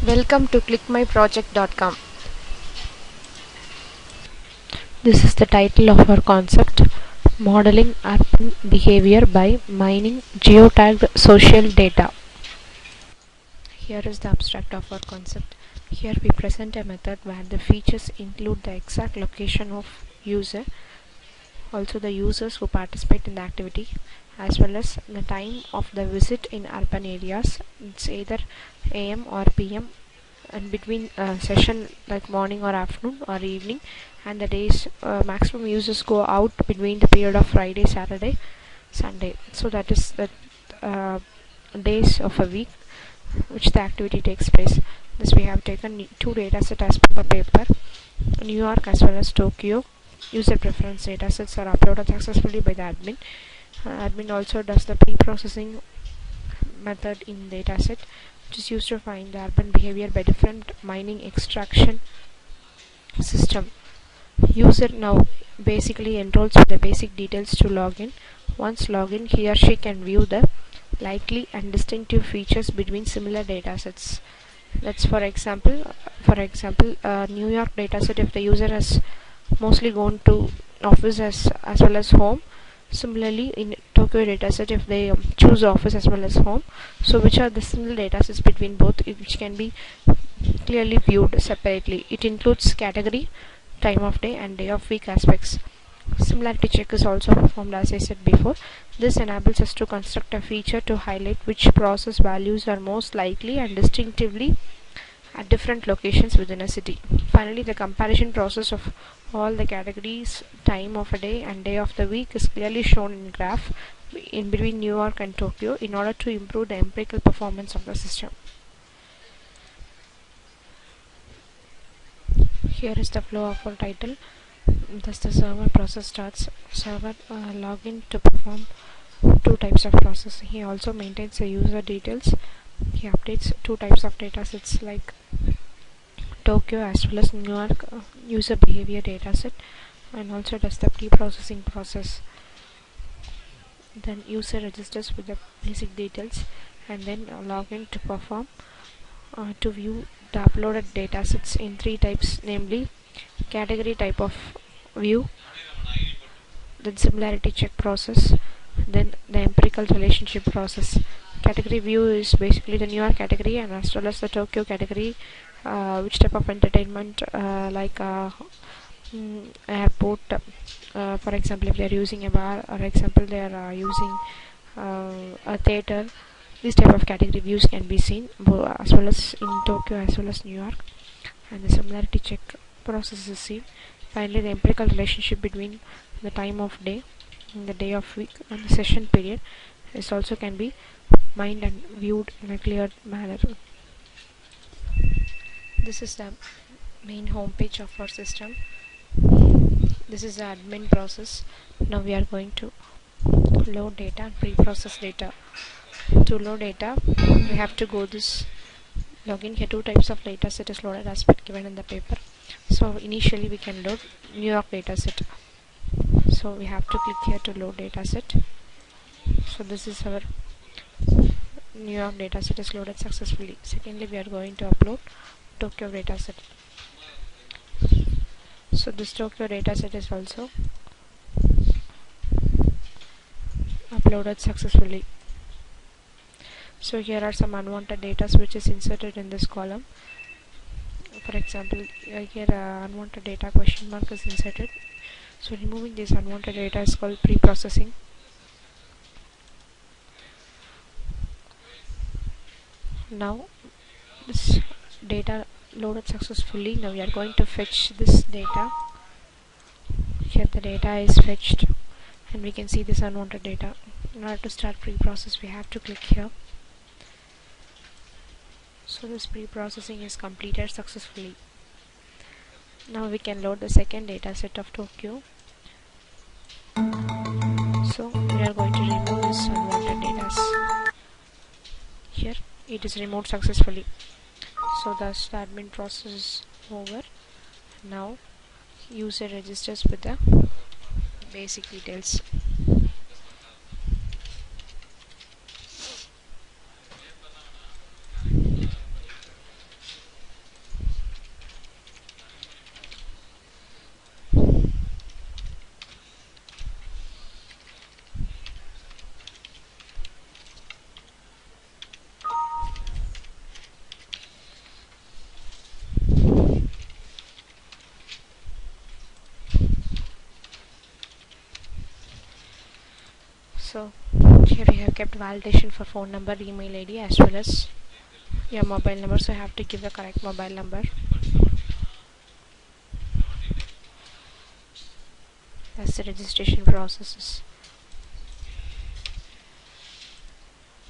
Welcome to clickmyproject.com. This is the title of our concept, Modeling Urban Behavior by Mining Geotagged Social Data. Here is the abstract of our concept. Here we present a method where the features include the exact location of user, also the users who participate in the activity, as well as the time of the visit in urban areas. It's either AM or PM, and between session like morning or afternoon or evening, and the days maximum users go out between the period of Friday, Saturday, Sunday. So that is the uh, days of a week which the activity takes place. This we have taken two datasets as per the paper. New York as well as Tokyo. User preference datasets are uploaded successfully by the admin. Admin also does the pre-processing method in dataset, which is used to find the urban behavior by different mining extraction system. User now basically enrolls with the basic details to login. Once login, he or she can view the likely and distinctive features between similar datasets. That's for example, New York dataset, if the user has mostly gone to office as well as home. Similarly, in Tokyo dataset, if they choose office as well as home, so which are the similar datasets between both, which can be clearly viewed separately. It includes category, time of day, and day of week aspects. Similarity check is also performed as I said before. This enables us to construct a feature to highlight which process values are most likely and distinctively at different locations within a city. Finally, the comparison process of all the categories, time of a day and day of the week is clearly shown in graph in between New York and Tokyo in order to improve the empirical performance of the system. Here is the flow of our title. Thus the server process starts. Server login to perform two types of process. He also maintains the user details. He updates two types of datasets like Tokyo as well as New York user behavior dataset, and also does the pre-processing process. Then user registers with the basic details and then login to perform to view the uploaded datasets in three types, namely category type of view, then similarity check process, then the empirical relationship process. Category view is basically the New York category and as well as the Tokyo category, which type of entertainment like airport, for example if they are using a bar, or example they are using a theater. These type of category views can be seen as well as in Tokyo as well as New York, and the similarity check process is seen. Finally, the empirical relationship between the time of day and the day of week and the session period is also can be mined and viewed in a clear manner. This is the main home page of our system. This is the admin process. Now we are going to load data and pre-process data. To load data, we have to go this login. Here two types of data set is loaded as given in the paper. So initially we can load New York dataset. So we have to click here to load dataset. So this is our New York dataset is loaded successfully. Secondly, we are going to upload Tokyo dataset. So this Tokyo dataset is also uploaded successfully. So here are some unwanted data which is inserted in this column. For example, here unwanted data question mark is inserted. So removing this unwanted data is called pre-processing. Now this data loaded successfully. Now we are going to fetch this data. Here the data is fetched and we can see this unwanted data. In order to start pre-process, we have to click here. So this pre-processing is completed successfully. Now we can load the second data set of Tokyo. So we are going to remove this unwanted data. Here it is removed successfully. So thus the admin process is over. Now user registers with the basic details. have kept validation for phone number, email ID as well as your mobile number, so I have to give the correct mobile number. That's the registration processes.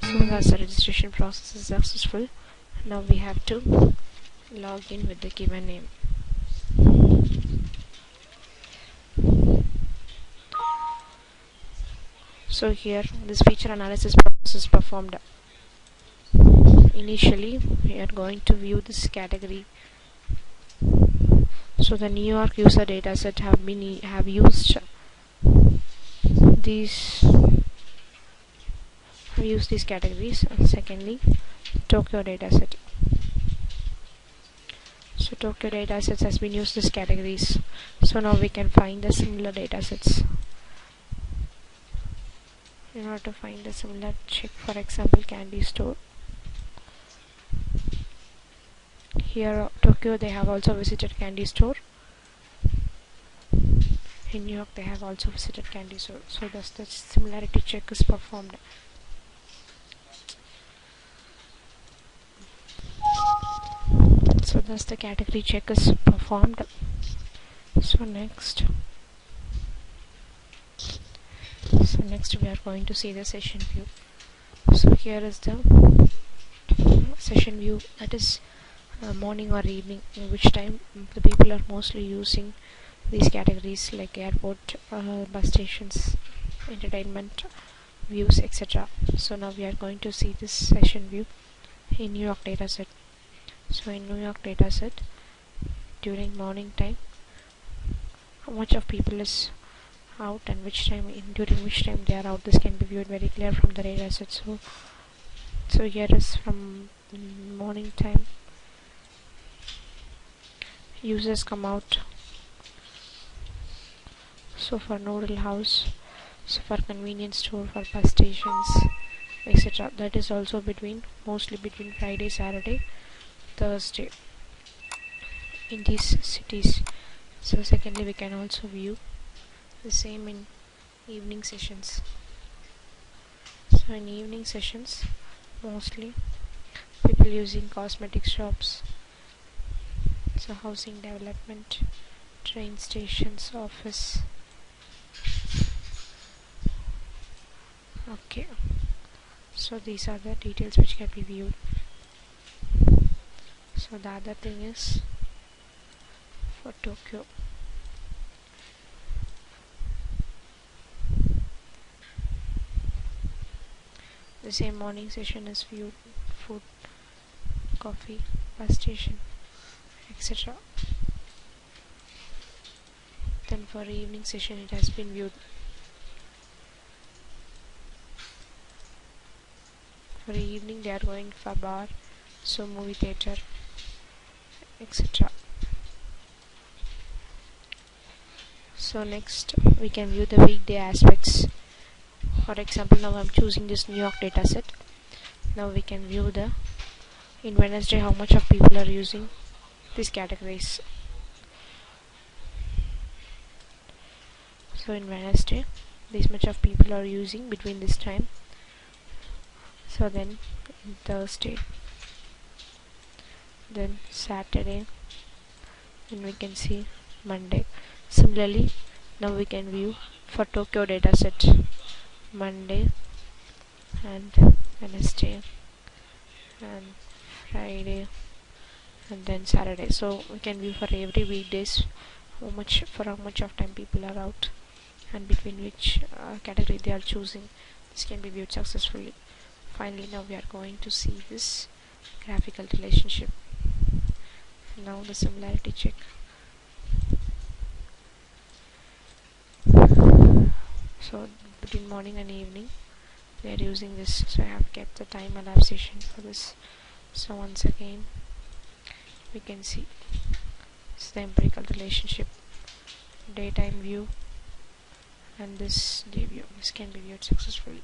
So that's the registration process is successful. Now we have to log in with the given name. So here this feature analysis process is performed. Initially we are going to view this category. So the New York user dataset have used these categories, and secondly Tokyo dataset. So Tokyo datasets has been used these categories. So now we can find the similar datasets. In order to find the similar, check for example candy store. Here Tokyo they have also visited candy store. In New York they have also visited candy store. So thus the similarity check is performed. So thus the category check is performed. So next we are going to see the session view. So here is the session view, that is morning or evening, in which time the people are mostly using these categories like airport, bus stations, entertainment, views, etc. So now we are going to see this session view in New York dataset. So in New York dataset, during morning time, how much of people is out and during which time they are out, this can be viewed very clear from the dataset. So here is from morning time, users come out. So for noodle house, so for convenience store, for bus stations, etc. That is also mostly between Friday, Saturday, Thursday in these cities. So secondly we can also view the same in evening sessions. So in evening sessions, mostly people using cosmetic shops, so housing development, train stations, office. Okay, so these are the details which can be viewed. So the other thing is for Tokyo. The same morning session is viewed: food, coffee, bus station, etc. Then for evening session it has been viewed. For evening they are going for bar, so movie theater, etc. So next we can view the weekday aspects. For example, now I'm choosing this New York dataset. Now we can view in Wednesday how much of people are using these categories. So in Wednesday this much of people are using between this time. So then in Thursday, then Saturday, and we can see Monday. Similarly, now we can view for Tokyo dataset Monday and Wednesday and Friday and then Saturday. So we can view for every weekdays how much of time people are out and between which category they are choosing. This can be viewed successfully. Finally, now we are going to see this graphical relationship. Now the similarity check. So between morning and evening we are using this, so I have kept the time elapsation for this. So once again we can see it's the empirical relationship, daytime view and this day view. This can be viewed successfully.